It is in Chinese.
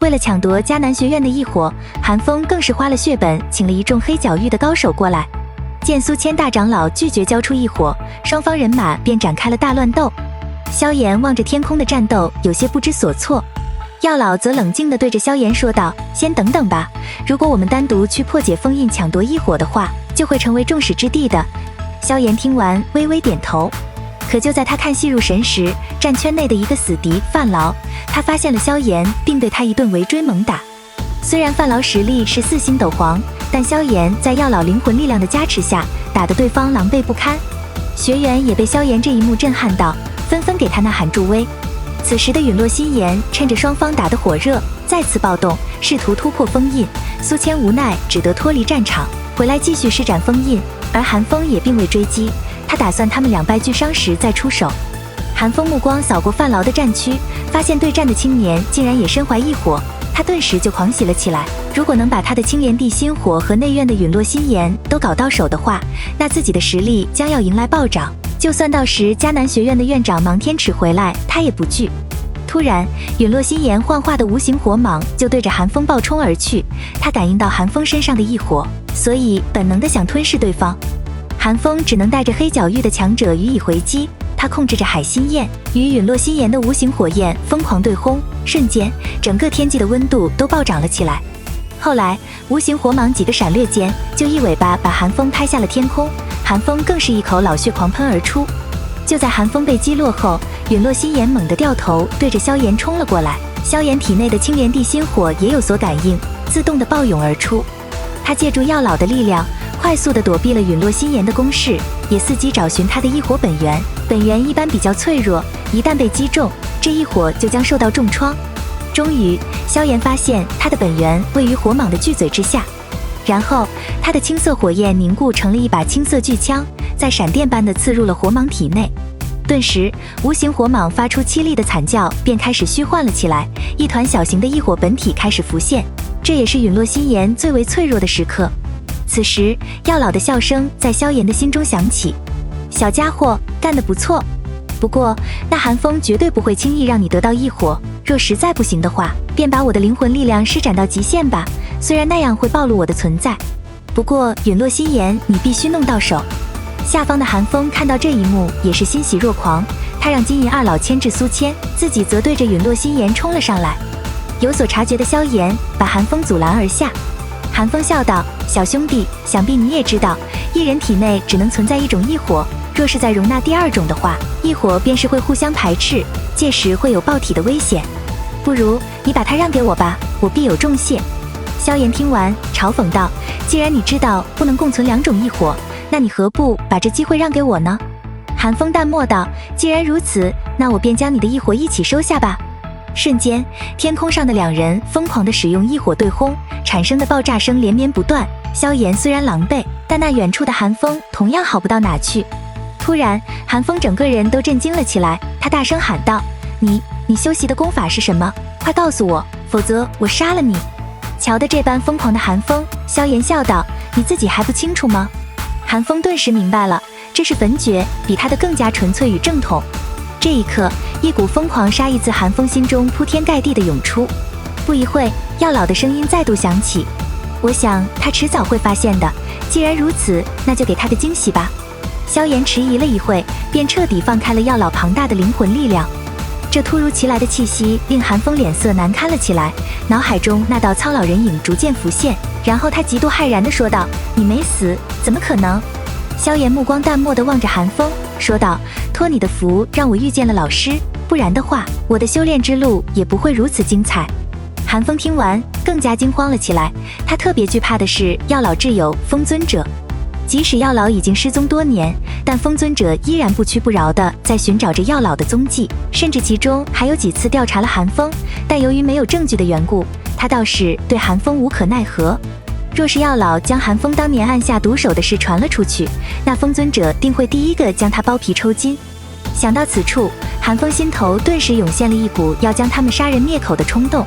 为了抢夺迦南学院的异火，韩风更是花了血本，请了一众黑角域的高手过来。见苏谦大长老拒绝交出异火，双方人马便展开了大乱斗。萧炎望着天空的战斗，有些不知所措。药老则冷静地对着萧炎说道：“先等等吧，如果我们单独去破解封印抢夺异火的话，就会成为众矢之的。”萧炎听完微微点头。可就在他看戏入神时，战圈内的一个死敌范劳，他发现了萧炎，并对他一顿围追猛打。虽然范劳实力是4星斗皇，但萧炎在药老灵魂力量的加持下，打得对方狼狈不堪。学员也被萧炎这一幕震撼到，纷纷给他呐喊助威。此时的陨落心炎趁着双方打得火热，再次暴动，试图突破封印。苏谦无奈只得脱离战场，回来继续施展封印，而韩风也并未追击，他打算他们两败俱伤时再出手。韩风目光扫过范劳的战区，发现对战的青年竟然也身怀异火，他顿时就狂喜了起来。如果能把他的青莲地心火和内院的陨落心炎都搞到手的话，那自己的实力将要迎来暴涨。就算到时迦南学院的院长芒天尺回来，他也不惧。突然，陨落心炎幻化的无形火蟒就对着韩风暴冲而去，他感应到韩风身上的异火，所以本能的想吞噬对方。韩风只能带着黑角域的强者予以回击，他控制着海心焰与陨落心炎的无形火焰疯狂对轰，瞬间整个天际的温度都暴涨了起来。后来无形火蟒几个闪掠间，就一尾巴把韩风拍下了天空，韩风更是一口老血狂喷而出。就在韩风被击落后，陨落心炎猛地掉头对着萧炎冲了过来，萧炎体内的青莲地心火也有所感应，自动的暴涌而出。他借助药老的力量，快速地躲避了陨落心炎的攻势，也伺机找寻他的异火本源。本源一般比较脆弱，一旦被击中，这异火就将受到重创。终于，萧炎发现他的本源位于火蟒的巨嘴之下，然后他的青色火焰凝固成了一把青色巨枪，在闪电般的刺入了火蟒体内。顿时，无形火蟒发出凄厉的惨叫，便开始虚幻了起来，一团小型的异火本体开始浮现。这也是陨落心炎最为脆弱的时刻。此时，药老的笑声在萧炎的心中响起：“小家伙，干得不错。不过，那寒风绝对不会轻易让你得到异火。若实在不行的话，便把我的灵魂力量施展到极限吧。虽然那样会暴露我的存在，不过陨落心炎你必须弄到手。”下方的韩风看到这一幕，也是欣喜若狂。他让金银二老牵制苏谦，自己则对着陨落心炎冲了上来。有所察觉的萧炎把韩风阻拦而下。韩风笑道：“小兄弟，想必你也知道，一人体内只能存在一种异火，若是再容纳第二种的话，异火便是会互相排斥，届时会有爆体的危险。不如你把它让给我吧，我必有重谢。”萧炎听完，嘲讽道：“既然你知道不能共存两种异火，那你何不把这机会让给我呢？”韩风淡漠道：“既然如此，那我便将你的异火一起收下吧。”瞬间，天空上的两人疯狂地使用异火对轰，产生的爆炸声连绵不断。萧炎虽然狼狈，但那远处的韩风同样好不到哪去。突然，韩风整个人都震惊了起来，他大声喊道：“你修习的功法是什么？快告诉我，否则我杀了你！”瞧得这般疯狂的韩风，萧炎笑道：“你自己还不清楚吗？”韩风顿时明白了，这是焚诀，比他的更加纯粹与正统。这一刻，一股疯狂杀意自韩风心中铺天盖地的涌出。不一会，药老的声音再度响起：“我想他迟早会发现的，既然如此，那就给他个惊喜吧。”萧炎迟疑了一会，便彻底放开了药老庞大的灵魂力量。这突如其来的气息令韩风脸色难堪了起来，脑海中那道苍老人影逐渐浮现，然后他极度骇然地说道：“你没死，怎么可能？”萧炎目光淡漠地望着韩风，说道：“托你的福让我遇见了老师，不然的话，我的修炼之路也不会如此精彩。”韩风听完更加惊慌了起来，他特别惧怕的是药老挚友风尊者。即使药老已经失踪多年，但风尊者依然不屈不挠地在寻找着药老的踪迹，甚至其中还有几次调查了韩风，但由于没有证据的缘故，他倒是对韩风无可奈何。若是药老将韩风当年暗下毒手的事传了出去，那风尊者定会第一个将他剥皮抽筋。想到此处，韩风心头顿时涌现了一股要将他们杀人灭口的冲动。